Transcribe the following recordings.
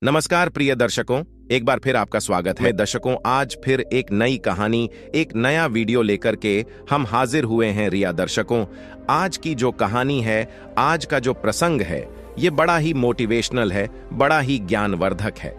नमस्कार प्रिय दर्शकों, एक बार फिर आपका स्वागत है। दर्शकों, आज फिर एक नई कहानी, एक नया वीडियो लेकर के हम हाजिर हुए हैं। रिया दर्शकों, आज की जो कहानी है, आज का जो प्रसंग है, ये बड़ा ही मोटिवेशनल है, बड़ा ही ज्ञानवर्धक है।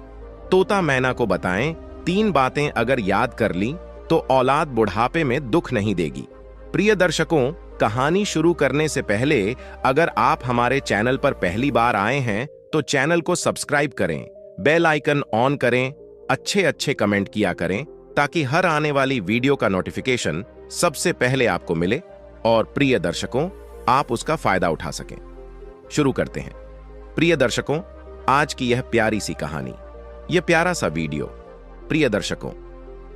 तोता मैना को बताएं, 3 बातें अगर याद कर ली तो औलाद बुढ़ापे में दुख नहीं देगी। प्रिय दर्शकों, कहानी शुरू करने से पहले अगर आप हमारे चैनल पर पहली बार आए हैं तो चैनल को सब्सक्राइब करें, बेल आइकन ऑन करें, अच्छे कमेंट किया करें ताकि हर आने वाली वीडियो का नोटिफिकेशन सबसे पहले आपको मिले और प्रिय दर्शकों आप उसका फायदा उठा सकें। शुरू करते हैं। प्रिय दर्शकों, आज की यह प्यारी सी कहानी, यह प्यारा सा वीडियो। प्रिय दर्शकों,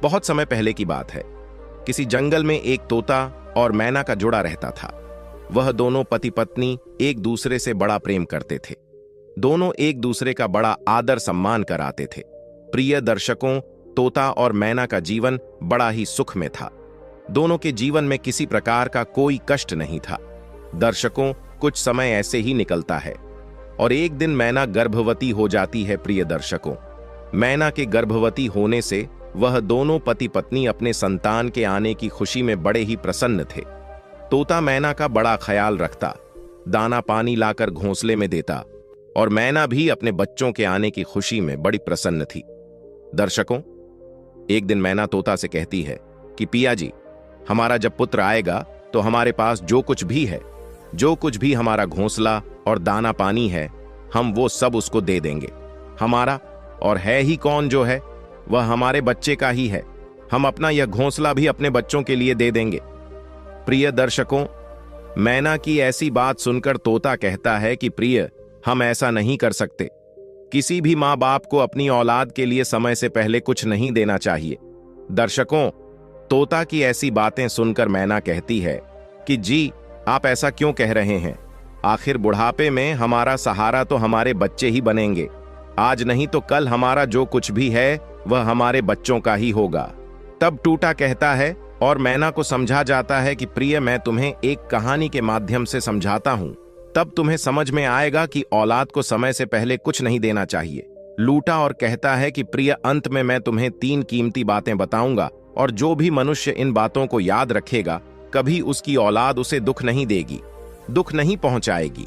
बहुत समय पहले की बात है। किसी जंगल में एक तोता और मैना का जोड़ा रहता था। वह दोनों पति पत्नी एक दूसरे से बड़ा प्रेम करते थे। दोनों एक दूसरे का बड़ा आदर सम्मान कराते थे। प्रिय दर्शकों, तोता और मैना का जीवन बड़ा ही सुख में था। दोनों के जीवन में किसी प्रकार का कोई कष्ट नहीं था। दर्शकों, कुछ समय ऐसे ही निकलता है और एक दिन मैना गर्भवती हो जाती है। प्रिय दर्शकों, मैना के गर्भवती होने से वह दोनों पति पत्नी अपने संतान के आने की खुशी में बड़े ही प्रसन्न थे। तोता मैना का बड़ा ख्याल रखता, दाना पानी लाकर घोंसले में देता और मैना भी अपने बच्चों के आने की खुशी में बड़ी प्रसन्न थी। दर्शकों, एक दिन मैना तोता से कहती है कि पिया जी, हमारा जब पुत्र आएगा तो हमारे पास जो कुछ भी है, जो कुछ भी हमारा घोंसला और दाना पानी है, हम वो सब उसको दे देंगे। हमारा और है ही कौन जो है, वह हमारे बच्चे का ही है। हम अपना यह घोंसला भी अपने बच्चों के लिए दे देंगे। प्रिय दर्शकों, मैना की ऐसी बात सुनकर तोता कहता है कि प्रिय, हम ऐसा नहीं कर सकते। किसी भी माँ बाप को अपनी औलाद के लिए समय से पहले कुछ नहीं देना चाहिए। दर्शकों, तोता की ऐसी बातें सुनकर मैना कहती है कि जी, आप ऐसा क्यों कह रहे हैं? आखिर बुढ़ापे में हमारा सहारा तो हमारे बच्चे ही बनेंगे। आज नहीं तो कल हमारा जो कुछ भी है वह हमारे बच्चों का ही होगा। तब टूटा कहता है और मैना को समझा जाता है कि प्रिय, मैं तुम्हें एक कहानी के माध्यम से समझाता हूं, तब तुम्हें समझ में आएगा कि औलाद को समय से पहले कुछ नहीं देना चाहिए। लूटा और कहता है कि प्रिय, अंत में मैं तुम्हें 3 कीमती बातें बताऊंगा और जो भी मनुष्य इन बातों को याद रखेगा, कभी उसकी औलाद उसे दुख नहीं देगी, दुख नहीं पहुंचाएगी।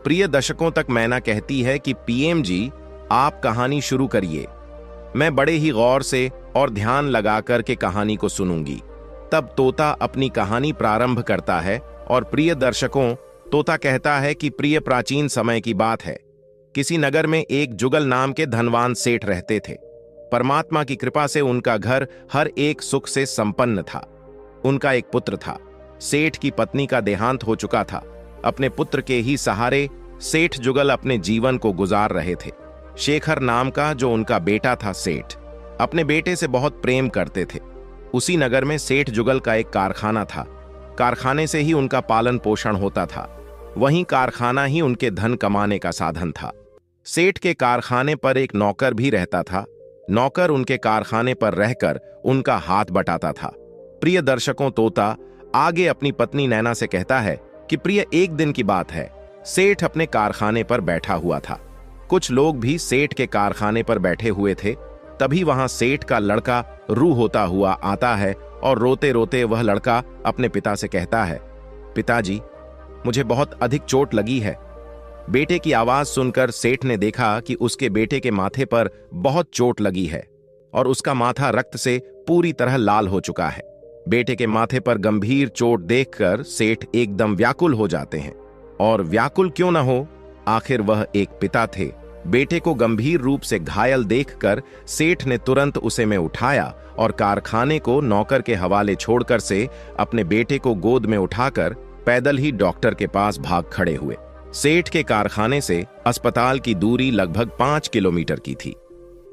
प्रिय दर्शकों, तक मैना कहती है कि पीएम जी, आप कहानी शुरू करिए, मैं बड़े ही गौर से और ध्यान लगाकर के कहानी को सुनूंगी। तब तोता अपनी कहानी प्रारंभ करता है और प्रिय दर्शकों, तोता कहता है कि प्रिय, प्राचीन समय की बात है। किसी नगर में एक जुगल नाम के धनवान सेठ रहते थे। परमात्मा की कृपा से उनका घर हर एक सुख से संपन्न था। उनका एक पुत्र था। सेठ की पत्नी का देहांत हो चुका था। अपने पुत्र के ही सहारे सेठ जुगल अपने जीवन को गुजार रहे थे। शेखर नाम का जो उनका बेटा था, सेठ अपने बेटे से बहुत प्रेम करते थे। उसी नगर में सेठ जुगल का एक कारखाना था। कारखाने से ही उनका पालन पोषण होता था। वहीं कारखाना ही उनके धन कमाने का साधन था। सेठ के कारखाने पर एक नौकर भी रहता था। नौकर उनके कारखाने पर रहकर उनका हाथ बटाता था। प्रिय दर्शकों, तोता आगे अपनी पत्नी नैना से कहता है कि प्रिय, एक दिन की बात है, सेठ अपने कारखाने पर बैठा हुआ था। कुछ लोग भी सेठ के कारखाने पर बैठे हुए थे। तभी वहां सेठ का लड़का रूह होता हुआ आता है और रोते रोते वह लड़का अपने पिता से कहता है, पिताजी, मुझे बहुत अधिक चोट लगी है। बेटे की आवाज सुनकर सेठ ने देखा कि उसके बेटे के माथे पर बहुत चोट लगी है और उसका माथा रक्त से पूरी तरह लाल हो चुका है। बेटे के माथे पर गंभीर चोट देखकर सेठ एकदम व्याकुल हो जाते हैं। और व्याकुल क्यों न हो, आखिर वह एक पिता थे। बेटे को गंभीर रूप से घायल देखकर सेठ ने तुरंत उसे में उठाया और कारखाने को नौकर के हवाले छोड़कर से अपने बेटे को गोद में उठाकर पैदल ही डॉक्टर के पास भाग खड़े हुए। सेठ के कारखाने से अस्पताल की दूरी लगभग 5 किलोमीटर की थी।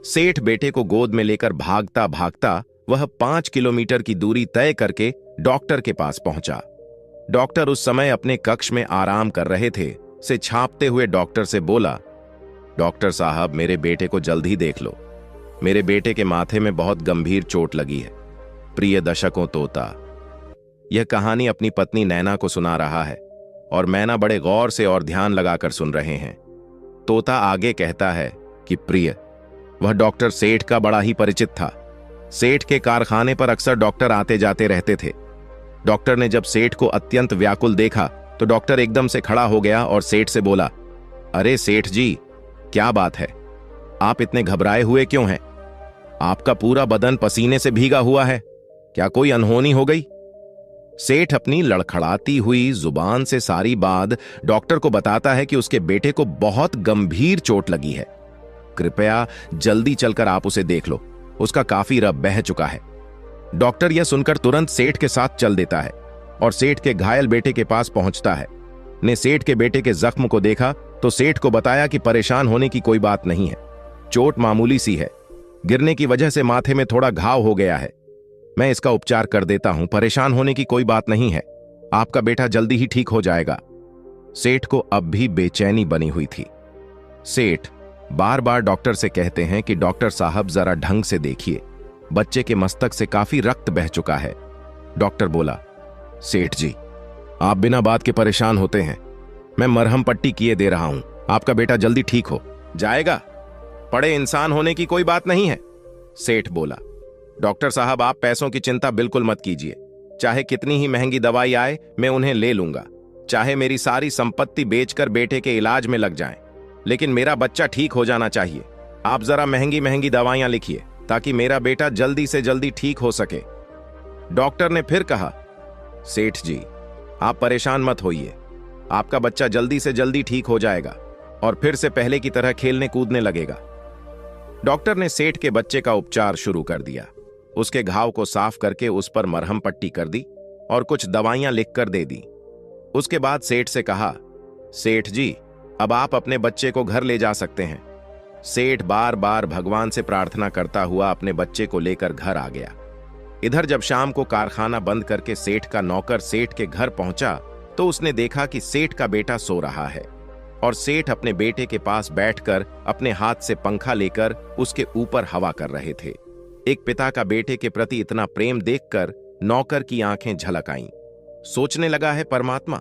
सेठ बेटे को गोद में लेकर भागता भागता वह 5 किलोमीटर की दूरी तय करके डॉक्टर के पास पहुंचा। डॉक्टर उस समय अपने कक्ष में आराम कर रहे थे। से छापते हुए डॉक्टर से बोला, डॉक्टर साहब, मेरे बेटे को जल्द ही देख लो। मेरे बेटे के माथे में बहुत गंभीर चोट लगी है। प्रिय दर्शकों, तोता यह कहानी अपनी पत्नी नैना को सुना रहा है और मैना बड़े गौर से और ध्यान लगाकर सुन रहे हैं। तोता आगे कहता है कि प्रिय। वह डॉक्टर सेठ का बड़ा ही परिचित था। सेठ के कारखाने पर अक्सर डॉक्टर आते जाते रहते थे। डॉक्टर ने जब सेठ को अत्यंत व्याकुल देखा तो डॉक्टर एकदम से खड़ा हो गया और सेठ से बोला, अरे सेठ जी, क्या बात है? आप इतने घबराए हुए क्यों हैं? आपका पूरा बदन पसीने से भीगा हुआ है। क्या कोई अनहोनी हो गई? सेठ अपनी लड़खड़ाती हुई जुबान से सारी बात डॉक्टर को बताता है कि उसके बेटे को बहुत गंभीर चोट लगी है। कृपया जल्दी चलकर आप उसे देख लो, उसका काफी रक्त बह चुका है। डॉक्टर यह सुनकर तुरंत सेठ के साथ चल देता है और सेठ के घायल बेटे के पास पहुंचता है। ने सेठ के बेटे के जख्म को देखा तो सेठ को बताया कि परेशान होने की कोई बात नहीं है, चोट मामूली सी है, गिरने की वजह से माथे में थोड़ा घाव हो गया है, मैं इसका उपचार कर देता हूं, परेशान होने की कोई बात नहीं है, आपका बेटा जल्दी ही ठीक हो जाएगा। सेठ को अब भी बेचैनी बनी हुई थी। सेठ बार बार डॉक्टर से कहते हैं कि डॉक्टर साहब जरा ढंग से देखिए, बच्चे के मस्तक से काफी रक्त बह चुका है। डॉक्टर बोला, सेठ जी, आप बिना बात के परेशान होते हैं, मैं मरहम पट्टी किए दे रहा हूं, आपका बेटा जल्दी ठीक हो जाएगा, पड़े इंसान होने की कोई बात नहीं है। सेठ बोला, डॉक्टर साहब, आप पैसों की चिंता बिल्कुल मत कीजिए, चाहे कितनी ही महंगी दवाई आए मैं उन्हें ले लूंगा, चाहे मेरी सारी संपत्ति बेचकर बेटे के इलाज में लग जाएं, लेकिन मेरा बच्चा ठीक हो जाना चाहिए। आप जरा महंगी महंगी दवाइयां लिखिए ताकि मेरा बेटा जल्दी से जल्दी ठीक हो सके। डॉक्टर ने फिर कहा, सेठ जी, आप परेशान मत होइए, आपका बच्चा जल्दी से जल्दी ठीक हो जाएगा और फिर से पहले की तरह खेलने कूदने लगेगा। डॉक्टर ने सेठ के बच्चे का उपचार शुरू कर दिया। उसके घाव को साफ करके उस पर मरहम पट्टी कर दी और कुछ दवाइयां लिखकर दे दी। उसके बाद सेठ से कहा, सेठ जी, अब आप अपने बच्चे को घर ले जा सकते हैं। सेठ बार बार भगवान से प्रार्थना करता हुआ अपने बच्चे को लेकर घर आ गया। इधर जब शाम को कारखाना बंद करके सेठ का नौकर सेठ के घर पहुंचा तो उसने देखा कि सेठ का बेटा सो रहा है और सेठ अपने बेटे के पास बैठकर अपने हाथ से पंखा लेकर उसके ऊपर हवा कर रहे थे। एक पिता का बेटे के प्रति इतना प्रेम देखकर नौकर की आंखें झलक आईं। सोचने लगा है, परमात्मा,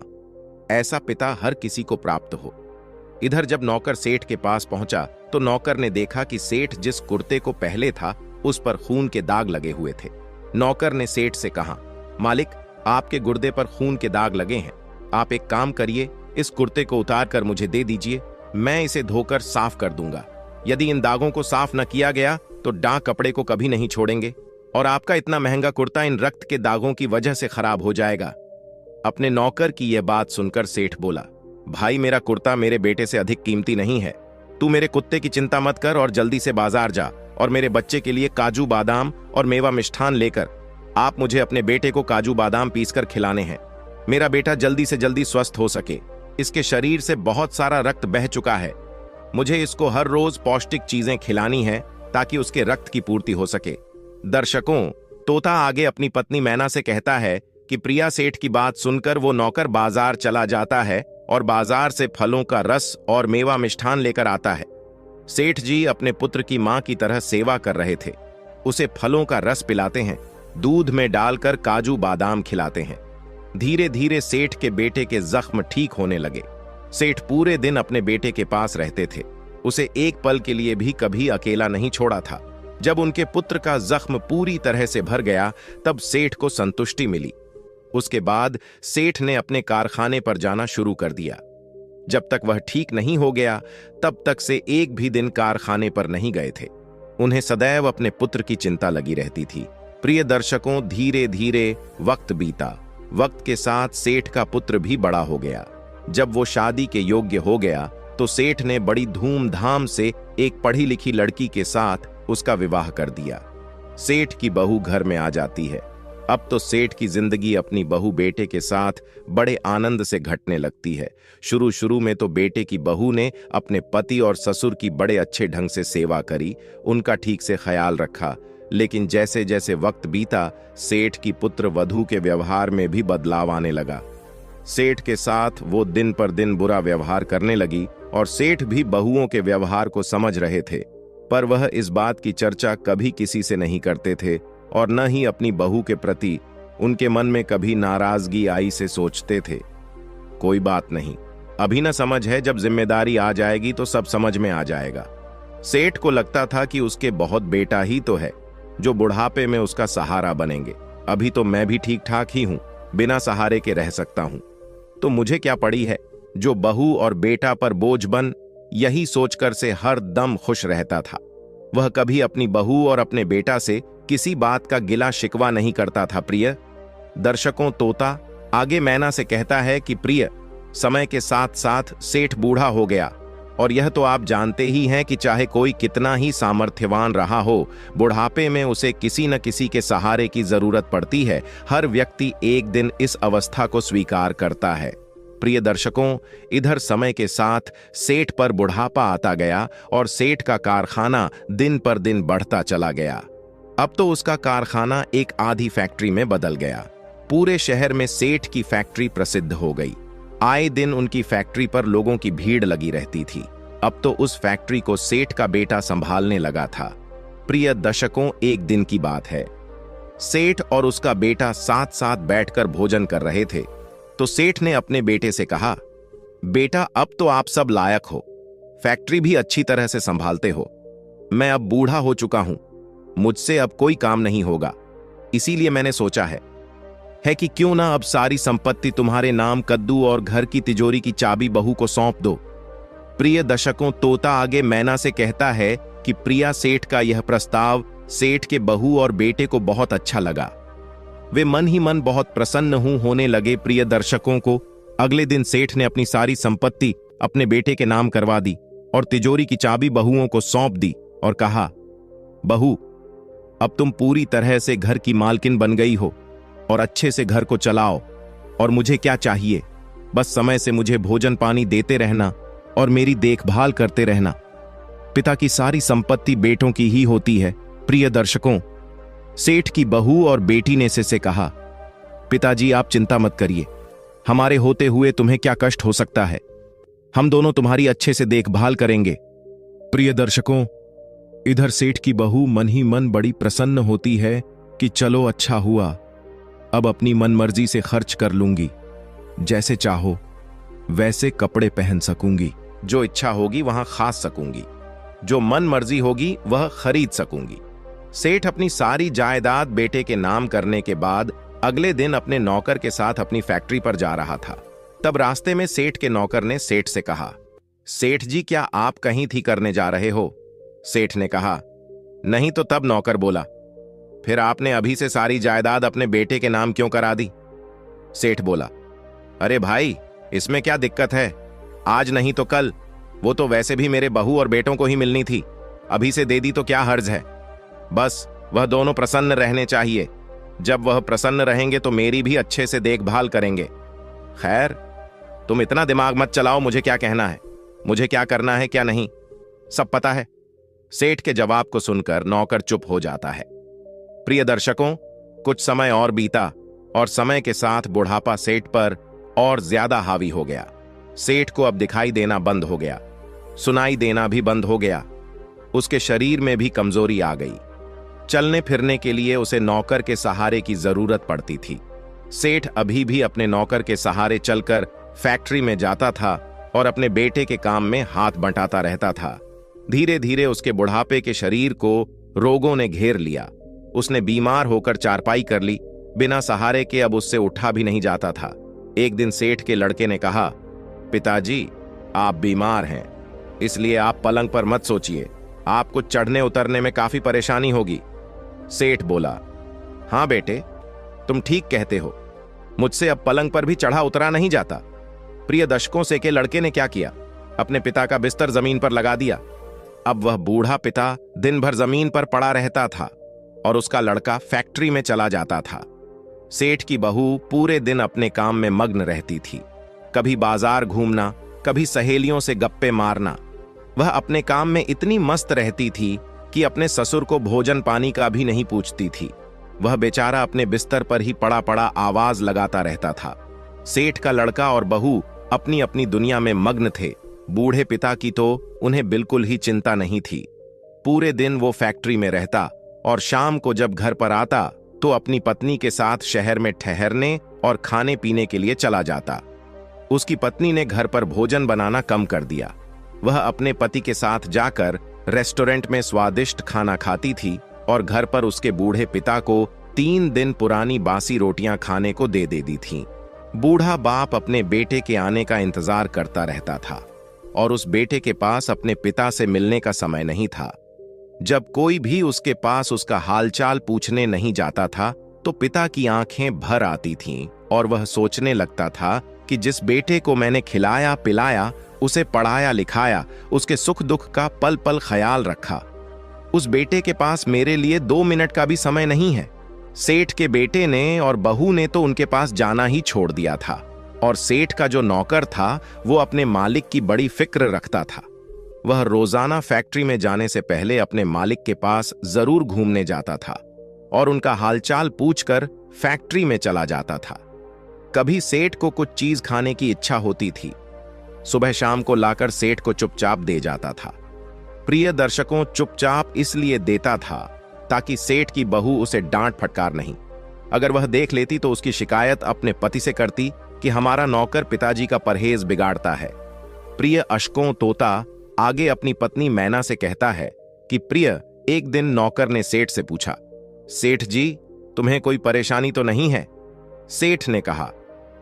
ऐसा पिता हर किसी को प्राप्त हो। इधर जब नौकर सेठ के पास पहुंचा तो नौकर ने देखा कि सेठ जिस कुर्ते को पहले था उस पर खून के दाग लगे हुए थे। नौकर ने सेठ से कहा, मालिक, आपके गुर्दे पर खून के दाग लगे हैं, आप एक काम करिए, इस कुर्ते को उतार कर मुझे दे दीजिए, मैं इसे धोकर साफ कर दूंगा। यदि इन दागों को साफ न किया गया तो डाक कपड़े को कभी नहीं छोड़ेंगे और आपका इतना महंगा कुर्ता इन रक्त के दागों की वजह से खराब हो जाएगा। अपने नौकर की यह बात सुनकर सेठ बोला, भाई, मेरा कुर्ता मेरे बेटे से अधिक कीमती नहीं है, तू मेरे कुत्ते की चिंता मत कर और जल्दी से बाजार जा और मेरे बच्चे के लिए काजू बादाम और मेवा मिष्ठान लेकर आप मुझे अपने बेटे को काजू बादाम पीसकर खिलाने हैं। मेरा बेटा जल्दी से जल्दी स्वस्थ हो सके, इसके शरीर से बहुत सारा रक्त बह चुका है, मुझे इसको हर रोज पौष्टिक चीजें खिलानी है ताकि उसके रक्त की पूर्ति हो सके। दर्शकों, तोता आगे अपनी पत्नी मैना से कहता है कि प्रिया सेठ की बात सुनकर वो नौकर बाजार चला जाता है और बाजार से फलों का रस और मेवा मिष्ठान लेकर आता है। सेठ जी अपने पुत्र की मां की तरह सेवा कर रहे थे, उसे फलों का रस पिलाते हैं, दूध में डालकर काजू बादाम खिलाते हैं। धीरे धीरे सेठ के बेटे के जख्म ठीक होने लगे। सेठ पूरे दिन अपने बेटे के पास रहते थे, उसे एक पल के लिए भी कभी अकेला नहीं छोड़ा था। जब उनके पुत्र का जख्म पूरी तरह से भर गया तब सेठ को संतुष्टि मिली। उसके बाद सेठ ने अपने कारखाने पर जाना शुरू कर दिया। जब तक वह ठीक नहीं हो गया तब तक से एक भी दिन कारखाने पर नहीं गए थे। उन्हें सदैव अपने पुत्र की चिंता लगी रहती थी। प्रिय दर्शकों, धीरे धीरे वक्त बीता। वक्त के साथ सेठ का पुत्र भी बड़ा हो गया। जब वो शादी के योग्य हो गया तो सेठ ने बड़ी धूमधाम से एक पढ़ी लिखी लड़की के साथ उसका विवाह कर दिया। सेठ की बहू घर में आ जाती है। अब तो सेठ की जिंदगी अपनी बहू बेटे के साथ बड़े आनंद से घटने लगती है। शुरू शुरू में तो बेटे की बहू ने अपने पति और ससुर की बड़े अच्छे ढंग से सेवा करी, उनका ठीक से ख्याल रखा, लेकिन जैसे जैसे वक्त बीता सेठ की पुत्र वधू के व्यवहार में भी बदलाव आने लगा। सेठ के साथ वो दिन पर दिन बुरा व्यवहार करने लगी और सेठ भी बहुओं के व्यवहार को समझ रहे थे, पर वह इस बात की चर्चा कभी किसी से नहीं करते थे और न ही अपनी बहू के प्रति उनके मन में कभी नाराजगी आई से सोचते थे। कोई बात नहीं, अभी न समझ है, जब जिम्मेदारी आ जाएगी तो सब समझ में आ जाएगा। सेठ को लगता था कि उसके बहुत बेटा ही तो है जो बुढ़ापे में उसका सहारा बनेंगे। अभी तो मैं भी ठीक ठाक ही हूं, बिना सहारे के रह सकता हूं, तो मुझे क्या पड़ी है जो बहू और बेटा पर बोझ बन। यही सोचकर से हर दम खुश रहता था। वह कभी अपनी बहू और अपने बेटा से किसी बात का गिला शिकवा नहीं करता था। प्रिय दर्शकों, तोता आगे मैना से कहता है कि प्रिय, समय के साथ साथ सेठ बूढ़ा हो गया, और यह तो आप जानते ही हैं कि चाहे कोई कितना ही सामर्थ्यवान रहा हो, बुढ़ापे में उसे किसी न किसी के सहारे की जरूरत पड़ती है। हर व्यक्ति एक दिन इस अवस्था को स्वीकार करता है। प्रिय दर्शकों, इधर समय के साथ सेठ पर बुढ़ापा आता गया और सेठ का कारखाना दिन पर दिन बढ़ता चला गया। अब तो उसका कारखाना एक आधी फैक्ट्री में बदल गया। पूरे शहर में सेठ की फैक्ट्री प्रसिद्ध हो गई। आए दिन उनकी फैक्ट्री पर लोगों की भीड़ लगी रहती थी। अब तो उस फैक्ट्री को सेठ का बेटा संभालने लगा था। प्रिय दर्शकों, एक दिन की बात है। सेठ और उसका बेटा साथ साथ बैठकर भोजन कर रहे थे, तो सेठ ने अपने बेटे से कहा, बेटा, अब तो आप सब लायक हो, फैक्ट्री भी अच्छी तरह से संभालते हो। मैं अब बूढ़ा हो चुका हूं, मुझसे अब कोई काम नहीं होगा। इसीलिए मैंने सोचा है कि क्यों ना अब सारी संपत्ति तुम्हारे नाम कद्दू और घर की तिजोरी की चाबी बहू को सौंप दो। प्रिय दर्शकों, तोता आगे मैना से कहता है कि प्रिया सेठ का यह प्रस्ताव सेठ के बहू और बेटे को बहुत अच्छा लगा। वे मन ही मन बहुत प्रसन्न होने लगे। प्रिय दर्शकों को, अगले दिन सेठ ने अपनी सारी संपत्ति अपने बेटे के नाम करवा दी और तिजोरी की चाबी बहुओं को सौंप दी और कहा, बहू, अब तुम पूरी तरह से घर की मालकिन बन गई हो और अच्छे से घर को चलाओ। और मुझे क्या चाहिए, बस समय से मुझे भोजन पानी देते रहना और मेरी देखभाल करते रहना। पिता की सारी संपत्ति बेटों की ही होती है। प्रिय दर्शकों, सेठ की बहू और बेटी ने से कहा, पिताजी आप चिंता मत करिए, हमारे होते हुए तुम्हें क्या कष्ट हो सकता है, हम दोनों तुम्हारी अच्छे से देखभाल करेंगे। प्रिय दर्शकों, इधर सेठ की बहू मन ही मन बड़ी प्रसन्न होती है कि चलो अच्छा हुआ, अब अपनी मनमर्जी से खर्च कर लूंगी, जैसे चाहो वैसे कपड़े पहन सकूंगी, जो इच्छा होगी वहां खा सकूंगी, जो मन मर्जी होगी वह खरीद सकूंगी। सेठ अपनी सारी जायदाद बेटे के नाम करने के बाद अगले दिन अपने नौकर के साथ अपनी फैक्ट्री पर जा रहा था। तब रास्ते में सेठ के नौकर ने सेठ से कहा, सेठ जी, क्या आप कहीं थी करने जा रहे हो? सेठ ने कहा, नहीं तो। तब नौकर बोला, फिर आपने अभी से सारी जायदाद अपने बेटे के नाम क्यों करा दी? सेठ बोला, अरे भाई, इसमें क्या दिक्कत है, आज नहीं तो कल, वो तो वैसे भी मेरे बहू और बेटों को ही मिलनी थी, अभी से दे दी तो क्या हर्ज है, बस वह दोनों प्रसन्न रहने चाहिए। जब वह प्रसन्न रहेंगे तो मेरी भी अच्छे से देखभाल करेंगे। खैर, तुम इतना दिमाग मत चलाओ, मुझे क्या कहना है, मुझे क्या करना है क्या नहीं, सब पता है। सेठ के जवाब को सुनकर नौकर चुप हो जाता है। प्रिय दर्शकों, कुछ समय और बीता और समय के साथ बुढ़ापा सेठ पर और ज्यादा हावी हो गया। सेठ को अब दिखाई देना बंद हो गया, सुनाई देना भी बंद हो गया, उसके शरीर में भी कमजोरी आ गई। चलने फिरने के लिए उसे नौकर के सहारे की जरूरत पड़ती थी। सेठ अभी भी अपने नौकर के सहारे चलकर फैक्ट्री में जाता था और अपने बेटे के काम में हाथ बंटाता रहता था। धीरे धीरे उसके बुढ़ापे के शरीर को रोगों ने घेर लिया। उसने बीमार होकर चारपाई कर ली, बिना सहारे के अब उससे उठा भी नहीं जाता था। एक दिन सेठ के लड़के ने कहा, पिताजी, आप बीमार हैं, इसलिए आप पलंग पर मत सोचिए, आपको चढ़ने उतरने में काफी परेशानी होगी। सेठ बोला, हां बेटे, तुम ठीक कहते हो, मुझसे अब पलंग पर भी चढ़ा उतरा नहीं जाता। प्रिय दर्शकों से के लड़के ने क्या किया, अपने पिता का बिस्तर जमीन पर लगा दिया। अब वह बूढ़ा पिता दिन भर जमीन पर पड़ा रहता था और उसका लड़का फैक्ट्री में चला जाता था। सेठ की बहू पूरे दिन अपने काम में मग्न रहती थी, कभी बाजार घूमना, कभी सहेलियों से गप्पे मारना। वह अपने काम में इतनी मस्त रहती थी कि अपने ससुर को भोजन पानी का भी नहीं पूछती थी। वह बेचारा अपने बिस्तर पर ही पड़ा पड़ा आवाज लगाता रहता था। सेठ का लड़का और बहू अपनी अपनी दुनिया में मग्न थे। बूढ़े पिता की तो उन्हें बिल्कुल ही चिंता नहीं थी। पूरे दिन वो फैक्ट्री में रहता और शाम को जब घर पर आता तो अपनी पत्नी के साथ शहर में ठहरने और खाने पीने के लिए चला जाता। उसकी पत्नी ने घर पर भोजन बनाना कम कर दिया। वह अपने पति के साथ जाकर रेस्टोरेंट में स्वादिष्ट खाना खाती थी और घर पर उसके बूढ़े पिता को 3 दिन पुरानी बासी रोटियां खाने को दे देती थीं। बूढ़ा बाप अपने बेटे के आने का इंतजार करता रहता था और उस बेटे के पास अपने पिता से मिलने का समय नहीं था। जब कोई भी उसके पास उसका हालचाल पूछने नहीं जाता था तो पिता की आंखें भर आती थीं और वह सोचने लगता था कि जिस बेटे को मैंने खिलाया पिलाया, उसे पढ़ाया लिखाया, उसके सुख दुख का पल पल ख्याल रखा, उस बेटे के पास मेरे लिए 2 मिनट का भी समय नहीं है। सेठ के बेटे ने और बहू ने तो उनके पास जाना ही छोड़ दिया था और सेठ का जो नौकर था वो अपने मालिक की बड़ी फिक्र रखता था। वह रोजाना फैक्ट्री में जाने से पहले अपने मालिक के पास जरूर घूमने जाता था और उनका हालचाल पूछकर फैक्ट्री में चला जाता था। कभी सेठ को कुछ चीज खाने की इच्छा होती थी, सुबह शाम को लाकर सेठ को चुपचाप दे जाता था। प्रिय दर्शकों, चुपचाप इसलिए देता था ताकि सेठ की बहू उसे डांट फटकार नहीं। अगर वह देख लेती तो उसकी शिकायत अपने पति से करती कि हमारा नौकर पिताजी का परहेज बिगाड़ता है। प्रिय अशकों तोता आगे अपनी पत्नी मैना से कहता है कि प्रिय, एक दिन नौकर ने सेठ से पूछा, सेठ जी, तुम्हें कोई परेशानी तो नहीं है? सेठ ने कहा,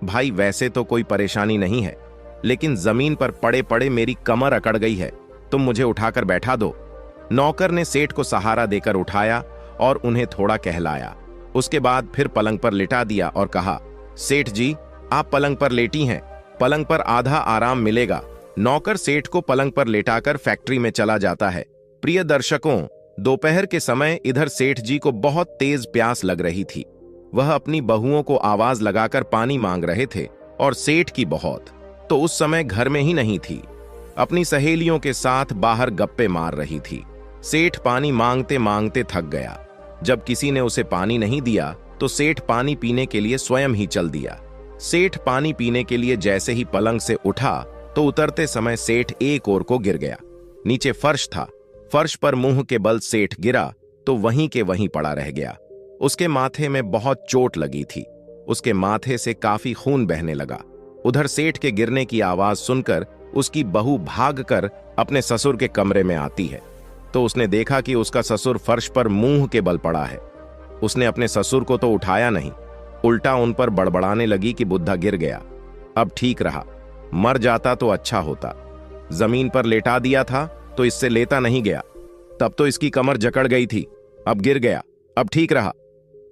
भाई वैसे तो कोई परेशानी नहीं है, लेकिन जमीन पर पड़े पड़े मेरी कमर अकड़ गई है, तुम मुझे उठाकर बैठा दो। नौकर ने सेठ को सहारा देकर उठाया और उन्हें थोड़ा कहलाया। उसके बाद फिर पलंग पर लिटा दिया और कहा, सेठ जी, आप पलंग पर लेटी हैं, पलंग पर आधा आराम मिलेगा। नौकर सेठ को पलंग पर लेटाकर फैक्ट्री में चला जाता है। प्रिय दर्शकों, दोपहर के समय इधर सेठ जी को बहुत तेज प्यास लग रही थी। वह अपनी बहुओं को आवाज लगाकर पानी मांग रहे थे और सेठ की बहुत तो उस समय घर में ही नहीं थी, अपनी सहेलियों के साथ बाहर गप्पे मार रही थी। सेठ पानी मांगते मांगते थक गया। जब किसी ने उसे पानी नहीं दिया तो सेठ पानी पीने के लिए स्वयं ही चल दिया। सेठ पानी पीने के लिए जैसे ही पलंग से उठा तो उतरते समय सेठ एक ओर को गिर गया। नीचे फर्श था, फर्श पर मुंह के बल सेठ गिरा तो वहीं के वहीं पड़ा रह गया। उसके माथे में बहुत चोट लगी थी, उसके माथे से काफी खून बहने लगा। उधर सेठ के गिरने की आवाज सुनकर उसकी बहू भागकर अपने ससुर के कमरे में आती है तो उसने देखा कि उसका ससुर फर्श पर मुंह के बल पड़ा है। उसने अपने ससुर को तो उठाया नहीं, उल्टा उन पर बड़बड़ाने लगी कि बुद्धा गिर गया, अब ठीक रहा, मर जाता तो अच्छा होता, जमीन पर लेटा दिया था तो इससे लेता नहीं गया, तब तो इसकी कमर जकड़ गई थी, अब गिर गया, अब ठीक रहा।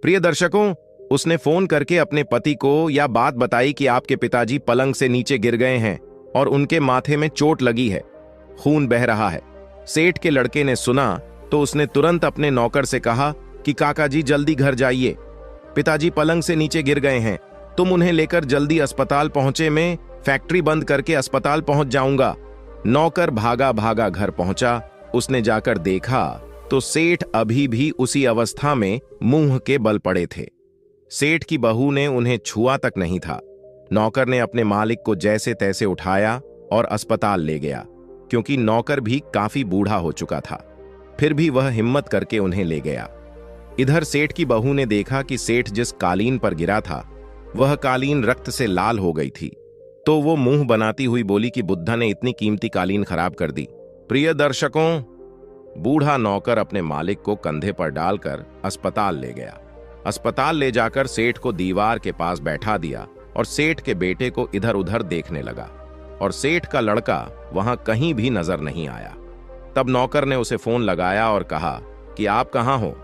प्रिय दर्शकों, उसने फोन करके अपने पति को यह बात बताई कि आपके पिताजी पलंग से नीचे गिर गए हैं और उनके माथे में चोट लगी है, खून बह रहा है। सेठ के लड़के ने सुना तो उसने तुरंत अपने नौकर से कहा कि काका जी जल्दी घर जाइए, पिताजी पलंग से नीचे गिर गए हैं, तुम उन्हें लेकर जल्दी अस्पताल पहुंचे, मैं फैक्ट्री बंद करके अस्पताल पहुंच जाऊंगा। नौकर भागा भागा घर पहुंचा। उसने जाकर देखा तो सेठ अभी भी उसी अवस्था में मुंह के बल पड़े थे। सेठ की बहू ने उन्हें छुआ तक नहीं था। नौकर ने अपने मालिक को जैसे तैसे उठाया और अस्पताल ले गया, क्योंकि नौकर भी काफी बूढ़ा हो चुका था। फिर भी वह हिम्मत करके उन्हें ले गया। इधर सेठ की बहू ने देखा कि सेठ जिस कालीन पर गिरा था वह कालीन रक्त से लाल हो गई थी, तो वो मुंह बनाती हुई बोली कि बुद्धा ने इतनी कीमती कालीन खराब कर दी। प्रिय दर्शकों, बूढ़ा नौकर अपने मालिक को कंधे पर डालकर अस्पताल ले गया। अस्पताल ले जाकर सेठ को दीवार के पास बैठा दिया और सेठ के बेटे को इधर उधर देखने लगा और सेठ का लड़का वहां कहीं भी नजर नहीं आया। तब नौकर ने उसे फोन लगाया और कहा कि आप कहां हो,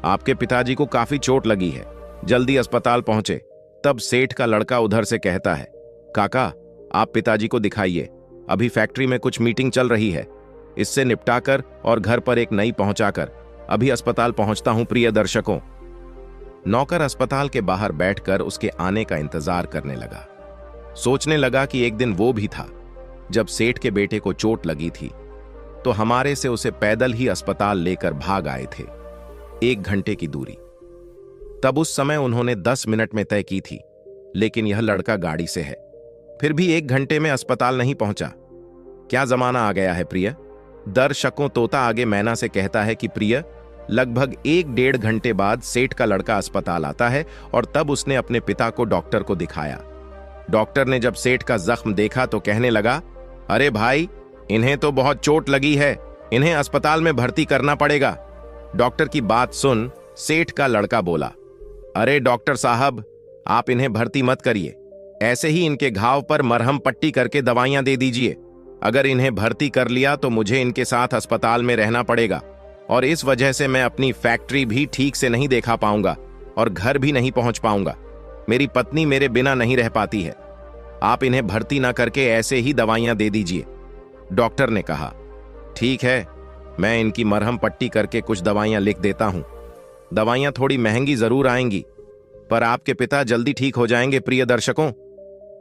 आपके पिताजी को काफी चोट लगी है, जल्दी अस्पताल पहुंचे। तब सेठ का लड़का उधर से कहता है, काका आप पिताजी को दिखाइए, अभी फैक्ट्री में कुछ मीटिंग चल रही है, इससे निपटाकर और घर पर एक नई पहुंचाकर अभी अस्पताल पहुंचता हूं। प्रिय दर्शकों, नौकर अस्पताल के बाहर बैठकर उसके आने का इंतजार करने लगा। सोचने लगा कि एक दिन वो भी था जब सेठ के बेटे को चोट लगी थी तो हमारे से उसे पैदल ही अस्पताल लेकर भाग आए थे, 1 घंटे की दूरी। तब उस समय उन्होंने 10 मिनट में तय की थी, लेकिन यह लड़का गाड़ी से है, फिर भी 1 घंटे में अस्पताल नहीं पहुंचा। क्या जमाना आ गया है प्रिय। दर्शकों, तोता आगे मैना से कहता है कि प्रिय, लगभग 1-1.5 घंटे बाद सेठ का लड़का अस्पताल आता है और तब उसने अपने पिता को डॉक्टर को दिखाया। डॉक्टर ने जब सेठ का जख्म देखा तो कहने लगा, अरे भाई, इन्हें तो बहुत चोट लगी है, इन्हें अस्पताल में भर्ती करना पड़ेगा। डॉक्टर की बात सुन सेठ का लड़का बोला, अरे डॉक्टर साहब, आप इन्हें भर्ती मत करिए, ऐसे ही इनके घाव पर मरहम पट्टी करके दवाइयां दे दीजिए। अगर इन्हें भर्ती कर लिया तो मुझे इनके साथ अस्पताल में रहना पड़ेगा और इस वजह से मैं अपनी फैक्ट्री भी ठीक से नहीं देखा पाऊंगा और घर भी नहीं पहुंच पाऊंगा। मेरी पत्नी मेरे बिना नहीं रह पाती है। आप इन्हें भर्ती ना करके ऐसे ही दवाइयां दे दीजिए। डॉक्टर ने कहा, ठीक है, मैं इनकी मरहम पट्टी करके कुछ दवाइयां लिख देता हूं। दवाइयां थोड़ी महंगी जरूर आएंगी, पर आपके पिता जल्दी ठीक हो जाएंगे। प्रिय दर्शकों,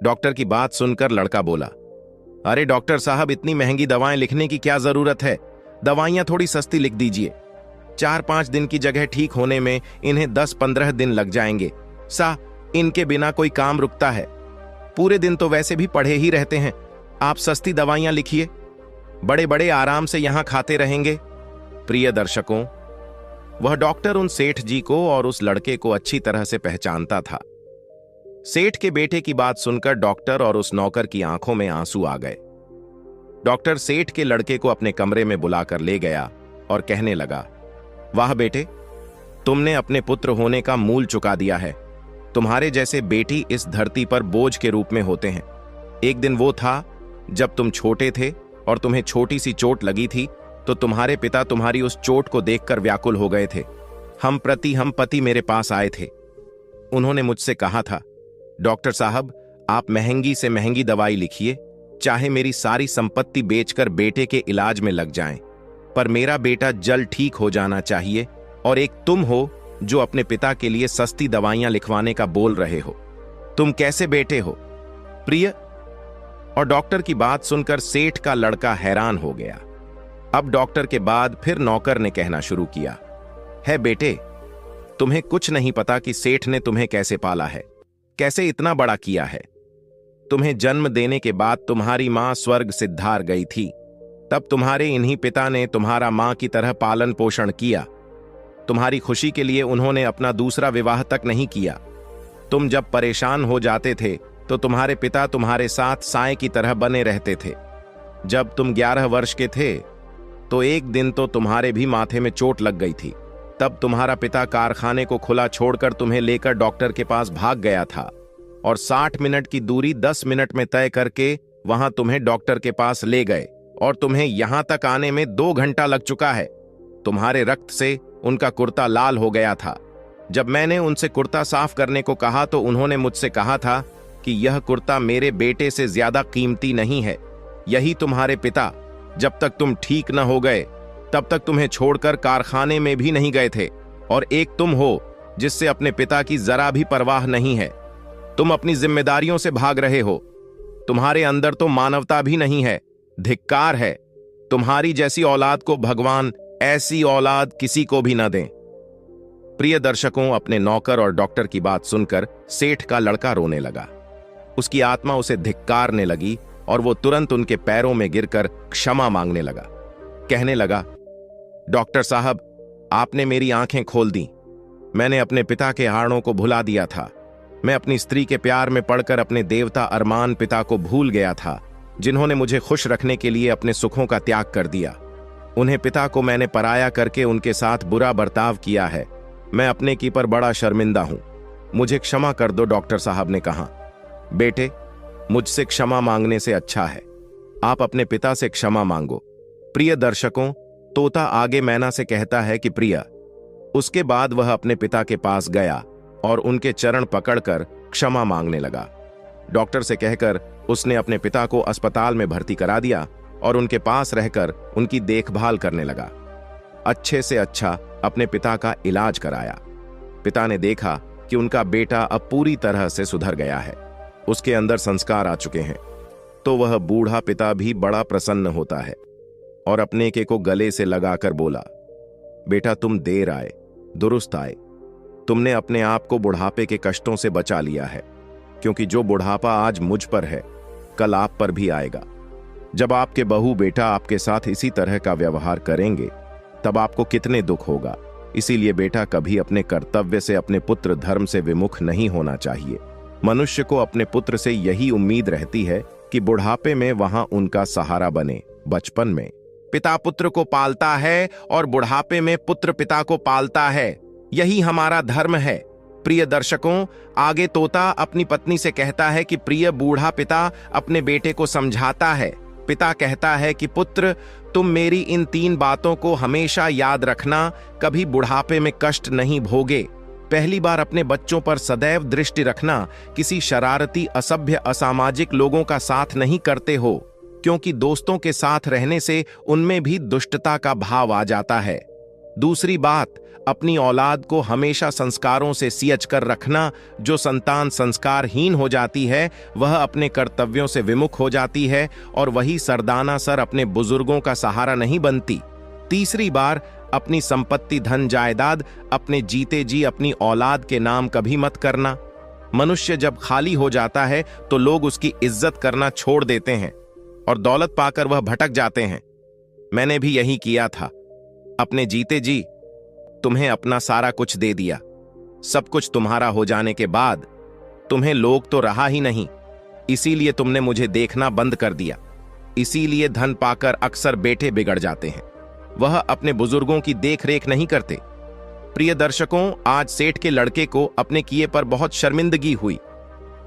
डॉक्टर की बात सुनकर लड़का बोला, अरे डॉक्टर साहब, इतनी महंगी दवाएं लिखने की क्या जरूरत है? दवाइयां थोड़ी सस्ती लिख दीजिए। 4-5 दिन की जगह ठीक होने में इन्हें 10-15 दिन लग जाएंगे। इनके बिना कोई काम रुकता है? पूरे दिन तो वैसे भी पढ़े ही रहते हैं। आप सस्ती दवाइयां लिखिए, बड़े बड़े आराम से यहां खाते रहेंगे। प्रिय दर्शकों, वह डॉक्टर उन सेठ जी को और उस लड़के को अच्छी तरह से पहचानता था। सेठ के बेटे की बात सुनकर डॉक्टर और उस नौकर की आंखों में आंसू आ गए। डॉक्टर सेठ के लड़के को अपने कमरे में बुलाकर ले गया और कहने लगा, वाह बेटे, तुमने अपने पुत्र होने का मूल चुका दिया है। तुम्हारे जैसे बेटी इस धरती पर बोझ के रूप में होते हैं। एक दिन वो था जब तुम छोटे थे और तुम्हें छोटी सी चोट लगी थी, तो तुम्हारे पिता तुम्हारी उस चोट को देखकर व्याकुल हो गए थे। हम पति मेरे पास आए थे। उन्होंने मुझसे कहा था, डॉक्टर साहब, आप महंगी से महंगी दवाई लिखिए, चाहे मेरी सारी संपत्ति बेचकर बेटे के इलाज में लग जाएं, पर मेरा बेटा जल्द ठीक हो जाना चाहिए। और एक तुम हो जो अपने पिता के लिए सस्ती दवाइयां लिखवाने का बोल रहे हो। तुम कैसे बेटे हो? प्रिय। और डॉक्टर की बात सुनकर सेठ का लड़का हैरान हो गया। अब डॉक्टर के बाद फिर नौकर ने कहना शुरू किया, है बेटे, तुम्हें कुछ नहीं पता कि सेठ ने तुम्हें कैसे पाला है, कैसे इतना बड़ा किया है। तुम्हें जन्म देने के बाद तुम्हारी मां स्वर्ग सिद्धार गई थी, तब तुम्हारे इन्हीं पिता ने तुम्हारा मां की तरह पालन पोषण किया। तुम्हारी खुशी के लिए उन्होंने अपना दूसरा विवाह तक नहीं किया। तुम जब परेशान हो जाते थे तो तुम्हारे पिता तुम्हारे साथ साए की तरह बने रहते थे। जब तुम 11 वर्ष के थे तो एक दिन तो तुम्हारे भी माथे में चोट लग गई थी। तब तुम्हारा पिता कारखाने को खुला छोड़कर तुम्हें लेकर डॉक्टर के पास भाग गया था और 60 मिनट की दूरी 10 मिनट में तय करके वहां तुम्हें डॉक्टर के पास ले गए और तुम्हें यहां तक आने में 2 घंटा लग चुका है। तुम्हारे रक्त से उनका कुर्ता लाल हो गया था। जब मैंने उनसे कुर्ता साफ करने को कहा तो उन्होंने मुझसे कहा था कि यह कुर्ता मेरे बेटे से ज्यादा कीमती नहीं है। यही तुम्हारे पिता जब तक तुम ठीक न हो गए तब तक तुम्हें छोड़कर कारखाने में भी नहीं गए थे। और एक तुम हो जिससे अपने पिता की जरा भी परवाह नहीं है। तुम अपनी जिम्मेदारियों से भाग रहे हो। तुम्हारे अंदर तो मानवता भी नहीं है। धिक्कार है। तुम्हारी जैसी औलाद को भगवान ऐसी औलाद किसी को भी न दें। प्रिय दर्शकों, अपने नौकर और डॉक्टर की बात सुनकर सेठ का लड़का रोने लगा। उसकी आत्मा उसे धिक्कारने लगी और वो तुरंत उनके पैरों में गिरकर क्षमा मांगने लगा। कहने लगा, डॉक्टर साहब, आपने मेरी आंखें खोल दी। मैंने अपने पिता के हाड़ों को भुला दिया था। मैं अपनी स्त्री के प्यार में पड़कर अपने देवता अरमान पिता को भूल गया था, जिन्होंने मुझे खुश रखने के लिए अपने सुखों का त्याग कर दिया। उन्हें पिता को मैंने पराया करके उनके साथ बुरा बर्ताव किया है। मैं अपने की पर बड़ा शर्मिंदा हूं। मुझे क्षमा कर दो। डॉक्टर साहब ने कहा, बेटे, मुझसे क्षमा मांगने से अच्छा है आप अपने पिता से क्षमा मांगो। प्रिय दर्शकों, तोता आगे मैना से कहता है कि प्रिया। उसके बाद वह अपने पिता के पास गया और उनके चरण पकड़कर क्षमा मांगने लगा। डॉक्टर से कहकर उसने अपने पिता को अस्पताल में भर्ती करा दिया और उनके पास रहकर उनकी देखभाल करने लगा। अच्छे से अच्छा अपने पिता का इलाज कराया। पिता ने देखा कि उनका बेटा अब पूरी तरह से सुधर गया है, उसके अंदर संस्कार आ चुके हैं, तो वह बूढ़ा पिता भी बड़ा प्रसन्न होता है और अपने के को गले से लगाकर बोला, बेटा तुम देर आए, दुरुस्त आए। तुमने अपने आप को बुढ़ापे के कष्टों से बचा लिया है, क्योंकि जो बुढ़ापा आज मुझ पर है कल आप पर भी आएगा। जब आपके बहू बेटा आपके साथ इसी तरह का व्यवहार करेंगे तब आपको कितने दुख होगा। इसीलिए बेटा कभी अपने कर्तव्य से, अपने पुत्र धर्म से विमुख नहीं होना चाहिए। मनुष्य को अपने पुत्र से यही उम्मीद रहती है कि बुढ़ापे में वहां उनका सहारा बने, बचपन में पिता पुत्र को पालता है और बुढ़ापे में पुत्र पिता को पालता है। यही हमारा धर्म है। प्रिय दर्शकों, आगे तोता अपनी पत्नी से कहता है कि प्रिय बूढ़ा पिता अपने बेटे को समझाता है। पिता कहता है कि पुत्र, तुम मेरी इन 3 बातों को हमेशा याद रखना, कभी बुढ़ापे में कष्ट नहीं भोगे। पहली बार अपने बच्चों पर सदैव दृष्टि रखना, किसी शरारती, असभ्य, असामाजिक लोगों का साथ नहीं करते हो, क्योंकि दोस्तों के साथ रहने से उनमें भी दुष्टता का भाव आ जाता है। दूसरी बात, अपनी औलाद को हमेशा संस्कारों से सिंच कर रखना। जो संतान संस्कारहीन हो जाती है वह अपने कर्तव्यों से विमुख हो जाती है और वही सरदाना सर अपने बुजुर्गों का सहारा नहीं बनती। तीसरी बार, अपनी संपत्ति, धन, जायदाद अपने जीते जी अपनी औलाद के नाम कभी मत करना। मनुष्य जब खाली हो जाता है तो लोग उसकी इज्जत करना छोड़ देते हैं और दौलत पाकर वह भटक जाते हैं। मैंने भी यही किया था। अपने जीते जी तुम्हें अपना सारा कुछ दे दिया। सब कुछ तुम्हारा हो जाने के बाद तुम्हें लोग तो रहा ही नहीं, इसीलिए तुमने मुझे देखना बंद कर दिया। इसीलिए धन पाकर अक्सर बेटे बिगड़ जाते हैं, वह अपने बुजुर्गों की देखरेख नहीं करते। प्रिय दर्शकों, आज सेठ के लड़के को अपने किए पर बहुत शर्मिंदगी हुई।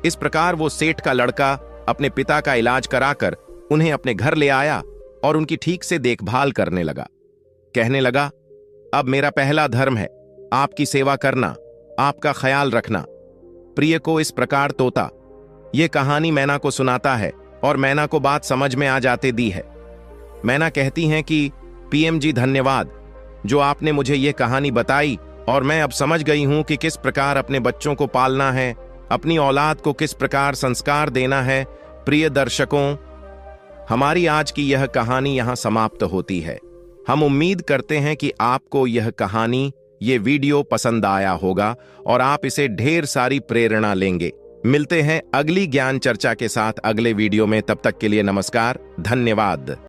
इस प्रकार वो सेठ का लड़का अपने पिता का इलाज कराकर उन्हें अपने घर ले आया और उनकी ठीक से देखभाल करने लगा। कहने लगा, अब मेरा पहला धर्म है आपकी सेवा करना, आपका ख्याल रखना। प्रिय को इस प्रकार तोता ये कहानी मैना को सुनाता है और मैना को बात समझ में आ जाते दी है। मैना कहती हैं कि पीएम जी धन्यवाद, जो आपने मुझे ये कहानी बताई और मैं अब समझ गई हूं कि किस प्रकार अपने बच्चों को पालना है, अपनी औलाद को किस प्रकार संस्कार देना है। प्रिय दर्शकों, हमारी आज की यह कहानी यहां समाप्त होती है। हम उम्मीद करते हैं कि आपको यह कहानी, ये वीडियो पसंद आया होगा और आप इसे ढेर सारी प्रेरणा लेंगे। मिलते हैं अगली ज्ञान चर्चा के साथ अगले वीडियो में। तब तक के लिए नमस्कार, धन्यवाद।